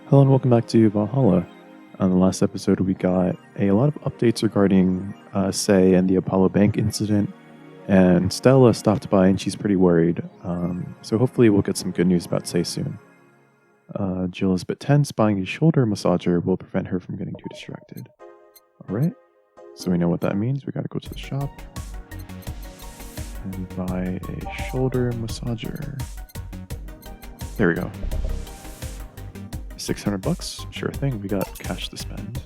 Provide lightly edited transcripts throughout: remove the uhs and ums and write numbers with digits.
Hello and welcome back to Valhalla. On the last episode, we got a lot of updates regarding Say and the Apollo Bank incident, and Stella stopped by and she's pretty worried. So hopefully we'll get some good news about Say soon. Jill is a bit tense. Buying a shoulder massager will prevent her from getting too distracted. Alright, so we know what that means. We gotta go to the shop and buy a shoulder massager. There we go. $600, sure thing, we got cash to spend.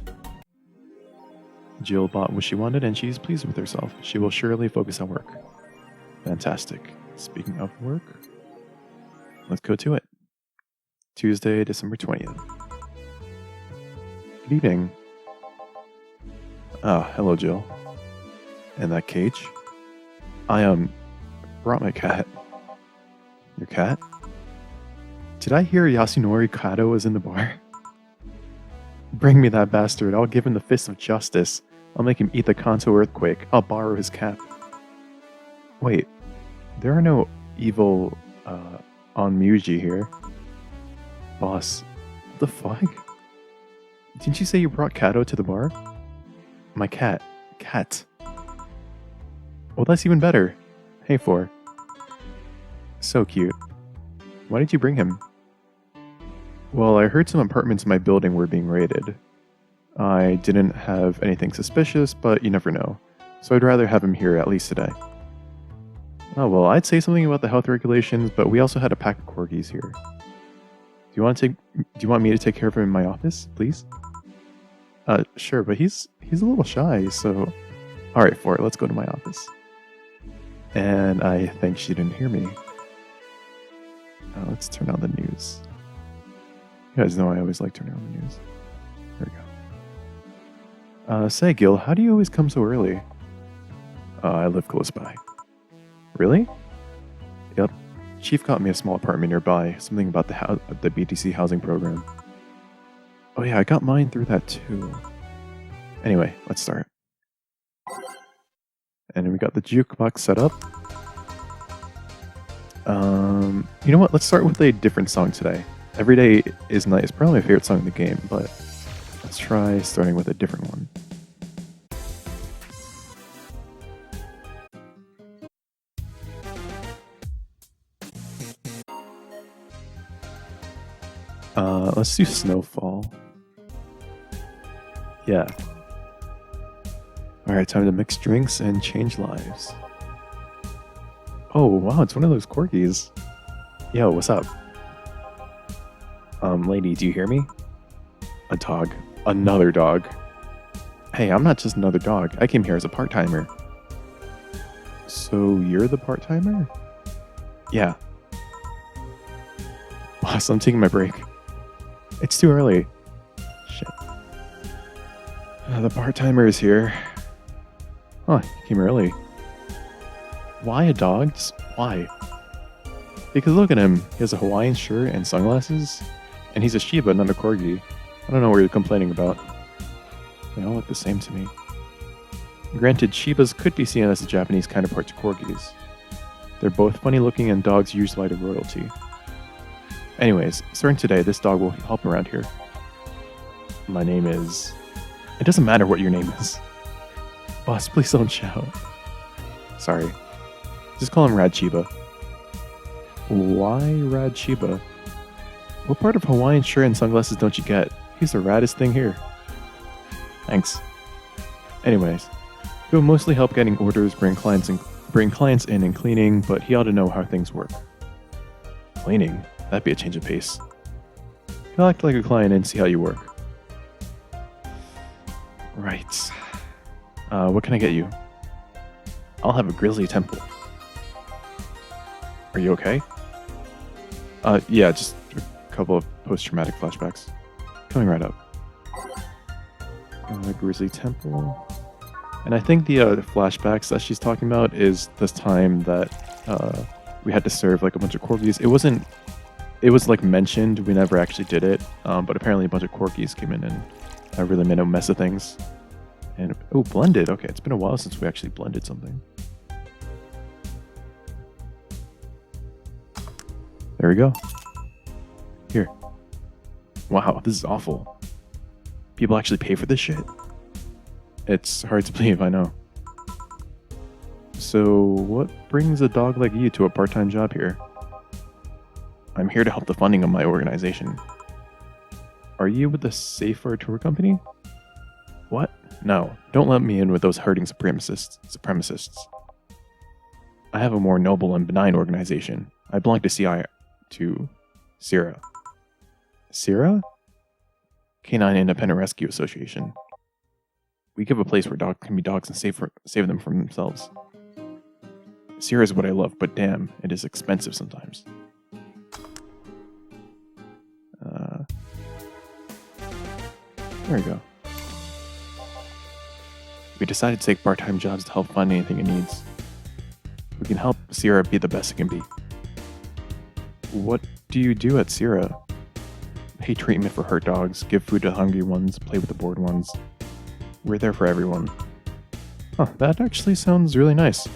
Jill bought what she wanted and she's pleased with herself. She will surely focus on work. Fantastic. Speaking of work, let's go to it. Tuesday, December 20th. Good evening. Hello Jill. In that cage? I brought my cat. Your cat? Did I hear Yasunori Kado was in the bar? Bring me that bastard. I'll give him the fist of justice. I'll make him eat the Kanto earthquake. I'll borrow his cap. Wait, there are no evil Onmuji here. Boss, what the fuck? Didn't you say you brought Kado to the bar? My cat. Cat. Well, that's even better. Hey, for. So cute. Why did you bring him? Well, I heard some apartments in my building were being raided. I didn't have anything suspicious, but you never know. So I'd rather have him here at least today. Oh, well, I'd say something about the health regulations, but we also had a pack of corgis here. Do you want me to take care of him in my office, please? Sure, but he's a little shy, so... Alright, for it, let's go to my office. And I think she didn't hear me. Let's turn on the news. You guys know I always like turning on the news. There we go. Say, Gil, how do you always come so early? I live close by. Really? Yep. Chief got me a small apartment nearby. Something about the BTC housing program. Oh yeah, I got mine through that too. Anyway, let's start. And we got the jukebox set up. You know what? Let's start with a different song today. Every Day is Night is probably my favorite song in the game, but let's try starting with a different one. Let's do Snowfall. Yeah. Alright, time to mix drinks and change lives. Oh, wow, it's one of those corgis. Yo, what's up? Lady, do you hear me? A dog. Another dog. Hey, I'm not just another dog. I came here as a part-timer. So, you're the part-timer? Yeah. Boss, I'm taking my break. It's too early. Shit. The part-timer is here. Huh, he came early. Why a dog? Just why? Because look at him. He has a Hawaiian shirt and sunglasses. And he's a Shiba, not a Corgi. I don't know what you're complaining about. They all look the same to me. Granted, Shibas could be seen as the Japanese counterpart to Corgis. They're both funny looking and dogs usually like royalty. Anyways, starting today, this dog will help around here. My name is... It doesn't matter what your name is. Boss, please don't shout. Sorry. Just call him Rad Shiba. Why Rad Shiba? What part of Hawaiian shirt and sunglasses don't you get? He's the raddest thing here. Thanks. Anyways, he'll mostly help getting orders, bring clients in and cleaning, but he ought to know how things work. Cleaning? That'd be a change of pace. He'll act like a client and see how you work. Right. What can I get you? I'll have a grizzly temple. Are you okay? Yeah, just a couple of post-traumatic flashbacks. Coming right up. Grizzly temple. And I think the flashbacks that she's talking about is this time that we had to serve like a bunch of corgis. It was like mentioned, we never actually did it, but apparently a bunch of corgis came in and really made a mess of things. And, oh, blended. Okay, it's been a while since we actually blended something. There we go. Here. Wow, this is awful. People actually pay for this shit? It's hard to believe, I know. So, what brings a dog like you to a part-time job here? I'm here to help the funding of my organization. Are you with the Safer Tour Company? What? No, don't let me in with those herding supremacists. I have a more noble and benign organization. I belong to CIRA. CIRA? Canine Independent Rescue Association. We give a place where dogs can be dogs and save them from themselves. CIRA is what I love, but damn, it is expensive sometimes. There we go. We decided to take part-time jobs to help fund anything it needs. We can help Sierra be the best it can be. What do you do at Sierra? Pay treatment for hurt dogs, give food to the hungry ones, play with the bored ones. We're there for everyone. Huh, that actually sounds really nice.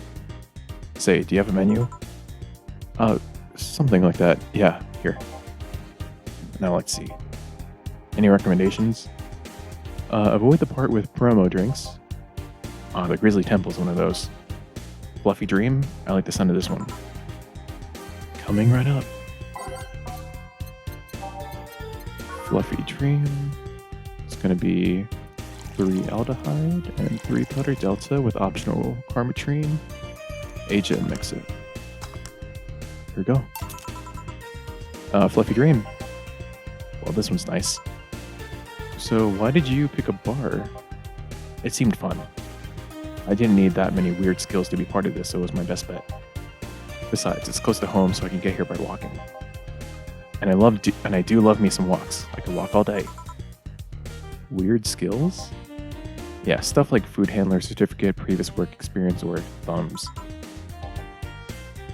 Say, do you have a menu? Something like that. Yeah, here. Now let's see. Any recommendations? Avoid the part with promo drinks. The Grizzly Temple's one of those. Fluffy Dream? I like the sound of this one. Coming right up. Fluffy Dream. It's gonna be 3 aldehyde and 3 butter delta with optional carmetrine. Age it and mix it. Here we go. Fluffy Dream. Well, this one's nice. So why did you pick a bar? It seemed fun. I didn't need that many weird skills to be part of this, so it was my best bet. Besides, it's close to home, so I can get here by walking. And I do love me some walks. I can walk all day. Weird skills? Yeah, stuff like food handler certificate, previous work experience, or thumbs.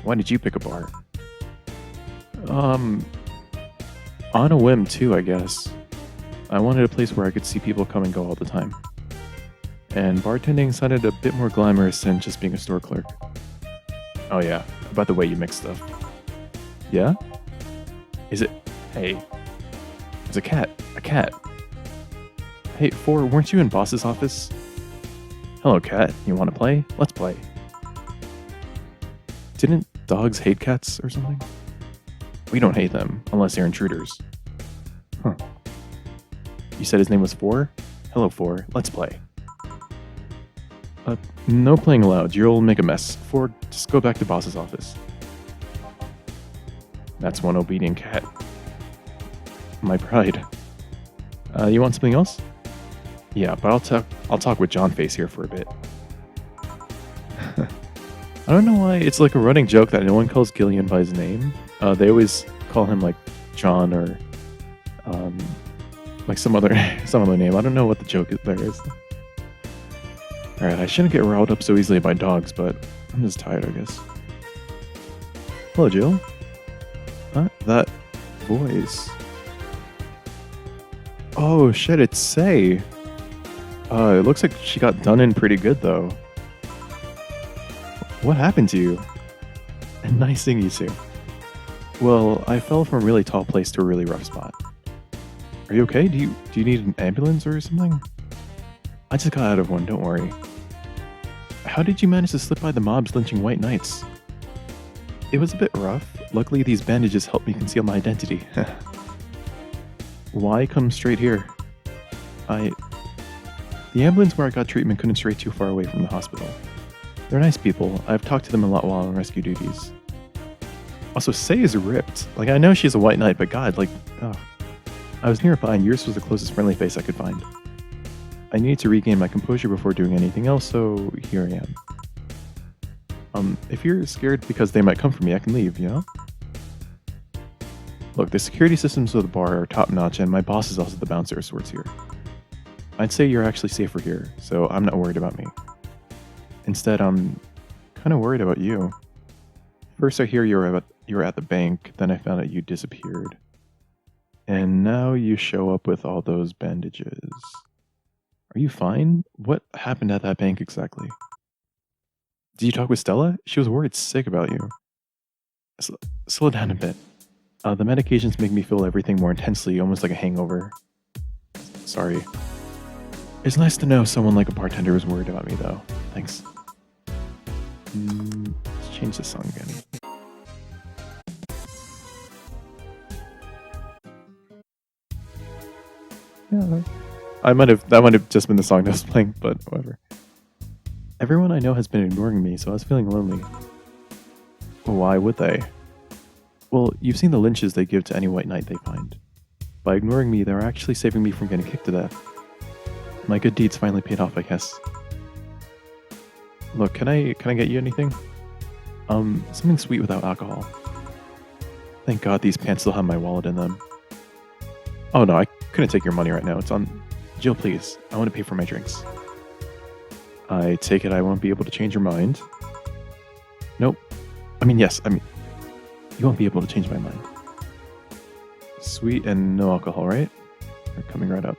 Why did you pick a bar? On a whim too, I guess. I wanted a place where I could see people come and go all the time. And bartending sounded a bit more glamorous than just being a store clerk. Oh yeah, about the way you mix stuff. Yeah? Is it? Hey. It's a cat. A cat. Hey, weren't you in boss's office? Hello, cat. You want to play? Let's play. Didn't dogs hate cats or something? We don't hate them, unless they're intruders. Huh. You said his name was 4? Hello, 4. Let's play. No playing allowed. You'll make a mess. 4, just go back to boss's office. That's one obedient cat. My pride. You want something else? Yeah, but I'll talk with John Face here for a bit. I don't know why it's like a running joke that no one calls Gillian by his name. They always call him like John or like some other name. I don't know what the joke there is. Alright, I shouldn't get riled up so easily by dogs, but I'm just tired, I guess. Hello, Jill. Huh? That voice. Oh shit, it's Say. It looks like she got done in pretty good though. What happened to you? And nice seeing you too. Well, I fell from a really tall place to a really rough spot. Are you okay? Do you need an ambulance or something? I just got out of one, don't worry. How did you manage to slip by the mobs lynching white knights? It was a bit rough. Luckily, these bandages helped me conceal my identity. Why come straight here? The ambulance where I got treatment couldn't stray too far away from the hospital. They're nice people. I've talked to them a lot while on rescue duties. Also, Say is ripped. Like, I know she's a white knight, but God, like, oh. I was nearby and yours was the closest friendly face I could find. I needed to regain my composure before doing anything else, so here I am. If you're scared because they might come for me, I can leave, you know? Look, the security systems of the bar are top-notch, and my boss is also the bouncer of sorts here. I'd say you're actually safer here, so I'm not worried about me. Instead, I'm kind of worried about you. First I hear you were at the bank, then I found out you disappeared. And now you show up with all those bandages. Are you fine? What happened at that bank exactly? Did you talk with Stella? She was worried sick about you. Slow down a bit. The medications make me feel everything more intensely, almost like a hangover. Sorry. It's nice to know someone like a bartender is worried about me, though. Thanks. Let's change the song again. Yeah, that might have just been the song that was playing, but whatever. Everyone I know has been ignoring me, so I was feeling lonely. Why would they? Well, you've seen the lynches they give to any white knight they find. By ignoring me, they're actually saving me from getting kicked to death. My good deeds finally paid off, I guess. Look, can I get you anything? Something sweet without alcohol. Thank God these pants still have my wallet in them. Oh no, I couldn't take your money right now. It's on... Jill, please. I want to pay for my drinks. I take it I won't be able to change your mind. Nope. Yes, you won't be able to change my mind. Sweet and no alcohol, right? They're coming right up.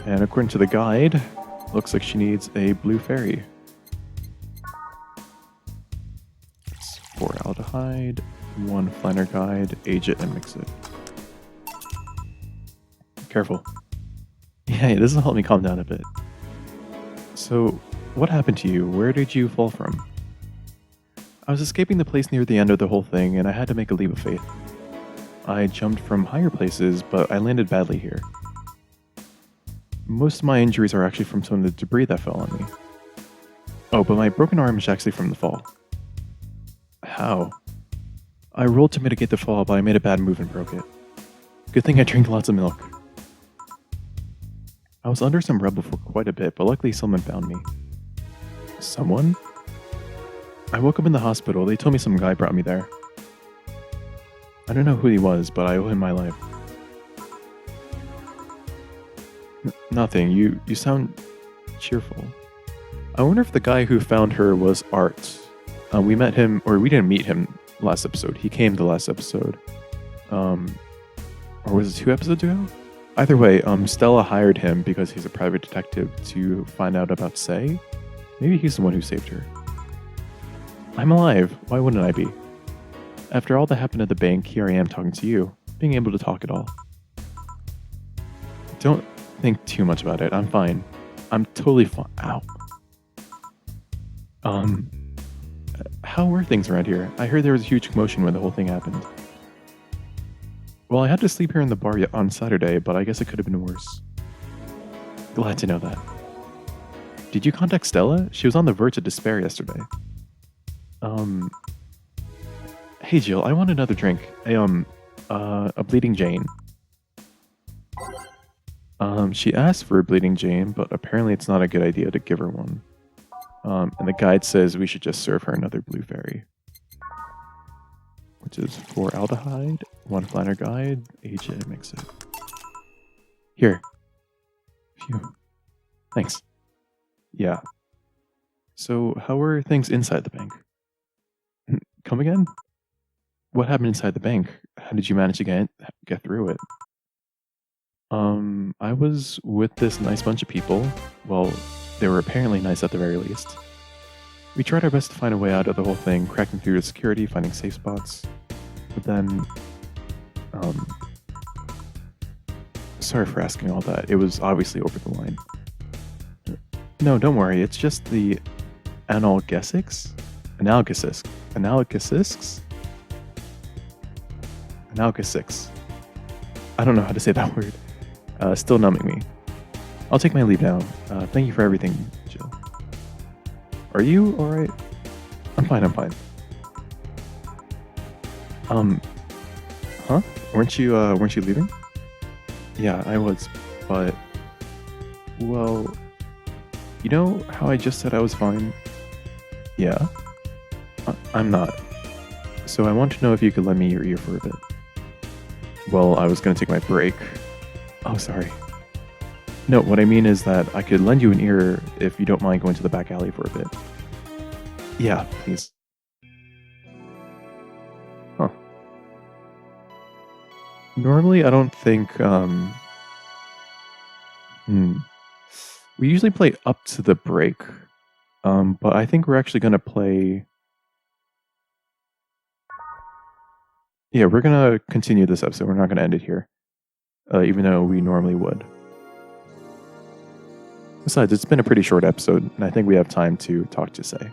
And according to the guide, looks like she needs a blue fairy. It's 4-aldehyde, 1 flanner guide, age it and mix it. Careful. Yeah, this will help me calm down a bit. So, what happened to you? Where did you fall from? I was escaping the place near the end of the whole thing, and I had to make a leap of faith. I jumped from higher places, but I landed badly here. Most of my injuries are actually from some of the debris that fell on me. Oh, but my broken arm is actually from the fall. How? I rolled to mitigate the fall, but I made a bad move and broke it. Good thing I drank lots of milk. I was under some rubble for quite a bit, but luckily someone found me. Someone? I woke up in the hospital. They told me some guy brought me there. I don't know who he was, but I owe him my life. Nothing. You sound cheerful. I wonder if the guy who found her was Art. We met him, or we didn't meet him last episode. He came the last episode. Or was it 2 episodes ago? Either way, Stella hired him because he's a private detective to find out about Say. Maybe he's the one who saved her. I'm alive. Why wouldn't I be? After all that happened at the bank, here I am talking to you, being able to talk at all. Don't think too much about it. I'm fine. I'm totally fine. Ow. How were things around here? I heard there was a huge commotion when the whole thing happened. Well, I had to sleep here in the bar on Saturday, but I guess it could have been worse. Glad to know that. Did you contact Stella? She was on the verge of despair yesterday. Hey Jill, I want another drink. A Bleeding Jane. She asked for a Bleeding Jane, but apparently it's not a good idea to give her one. And the guide says we should just serve her another blue fairy. Which is 4-aldehyde, 1 flanner guide, age it and mix it. Here. Phew. Thanks. Yeah. So, how were things inside the bank? Come again? What happened inside the bank? How did you manage to get through it? I was with this nice bunch of people. Well, they were apparently nice at the very least. We tried our best to find a way out of the whole thing, cracking through the security, finding safe spots. But then, sorry for asking all that. It was obviously over the line. No, don't worry. It's just the analgesics? Analgesics. I don't know how to say that word. Still numbing me. I'll take my leave now. Thank you for everything, Jill. Are you alright? I'm fine. Huh? Weren't you leaving? Yeah, I was, but... Well... You know how I just said I was fine? Yeah? I'm not. So I want to know if you could lend me your ear for a bit. Well, I was gonna take my break. Oh, sorry. No, what I mean is that I could lend you an ear if you don't mind going to the back alley for a bit. Yeah, please. Huh. Normally, I don't think, We usually play up to the break, but I think we're actually gonna play... Yeah, we're gonna continue this episode. We're not gonna end it here, even though we normally would. Besides, it's been a pretty short episode, and I think we have time to talk to Say.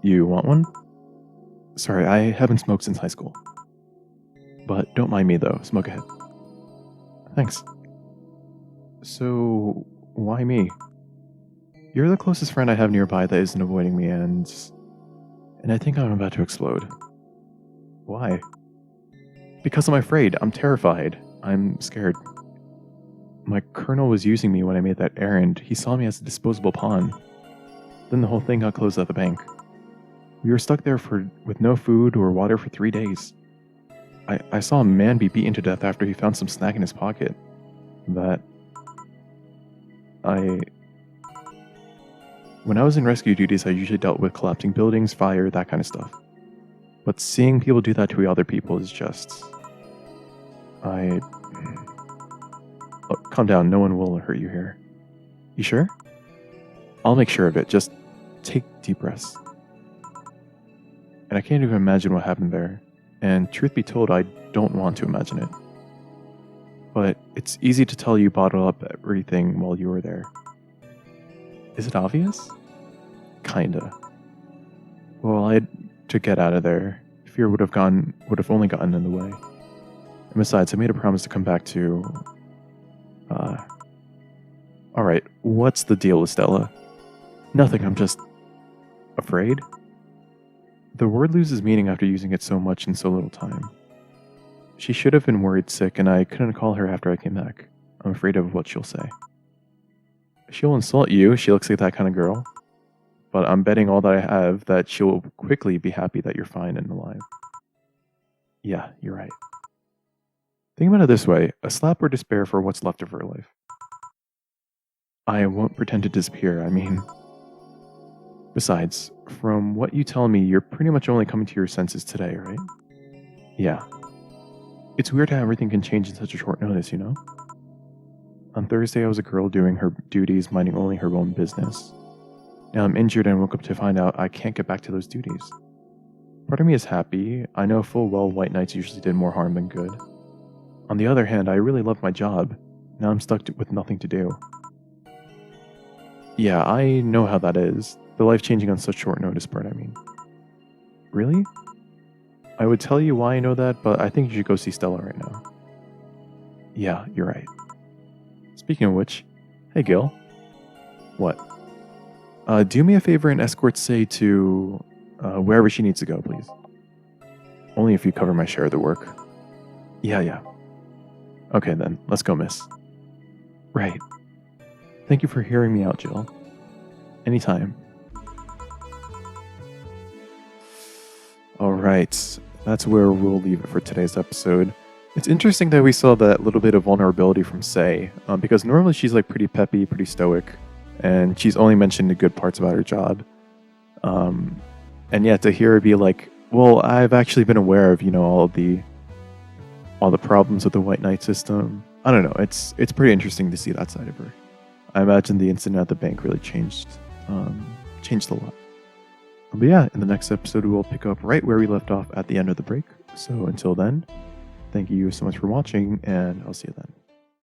You want one? Sorry, I haven't smoked since high school. But don't mind me though, smoke ahead. Thanks. So, why me? You're the closest friend I have nearby that isn't avoiding me, and I think I'm about to explode. Why? Because I'm afraid. I'm terrified. I'm scared. My colonel was using me when I made that errand. He saw me as a disposable pawn. Then the whole thing got closed at the bank. We were stuck there with no food or water for 3 days. I saw a man be beaten to death after he found some snack in his pocket. When I was in rescue duties, I usually dealt with collapsing buildings, fire, that kind of stuff. But seeing people do that to other people is just... Oh, calm down, no one will hurt you here. You sure? I'll make sure of it, just take deep breaths. And I can't even imagine what happened there. And truth be told, I don't want to imagine it. But it's easy to tell you bottled up everything while you were there. Is it obvious? Kinda. Well, I had to get out of there. Fear would have only gotten in the way. And besides, I made a promise to come back to... Alright, what's the deal with Stella? Nothing, I'm just... afraid? The word loses meaning after using it so much in so little time. She should have been worried sick, and I couldn't call her after I came back. I'm afraid of what she'll say. She'll insult you, she looks like that kind of girl. But I'm betting all that I have that she'll quickly be happy that you're fine and alive. Yeah, you're right. Think about it this way, a slap or despair for what's left of her life. I won't pretend to disappear, I mean... Besides, from what you tell me, you're pretty much only coming to your senses today, right? Yeah. It's weird how everything can change in such a short notice, you know? On Thursday, I was a girl doing her duties, minding only her own business. Now I'm injured and woke up to find out I can't get back to those duties. Part of me is happy. I know full well white knights usually did more harm than good. On the other hand, I really loved my job. Now I'm stuck with nothing to do. Yeah, I know how that is. The life changing on such short notice part, I mean. Really? I would tell you why I know that, but I think you should go see Stella right now. Yeah, you're right. Speaking of which, hey Gil. What? Do me a favor and escort Say to wherever she needs to go, please. Only if you cover my share of the work. Yeah. Okay then, let's go, miss. Right. Thank you for hearing me out, Jill. Anytime. Alright, that's where we'll leave it for today's episode. It's interesting that we saw that little bit of vulnerability from Say, because normally she's like pretty peppy, pretty stoic, and she's only mentioned the good parts about her job. And yet to hear her be like, well, I've actually been aware of, all the problems with the White Knight system. I don't know, it's pretty interesting to see that side of her. I imagine the incident at the bank really changed a lot. But yeah, in the next episode, we'll pick up right where we left off at the end of the break. So until then, thank you so much for watching, and I'll see you then.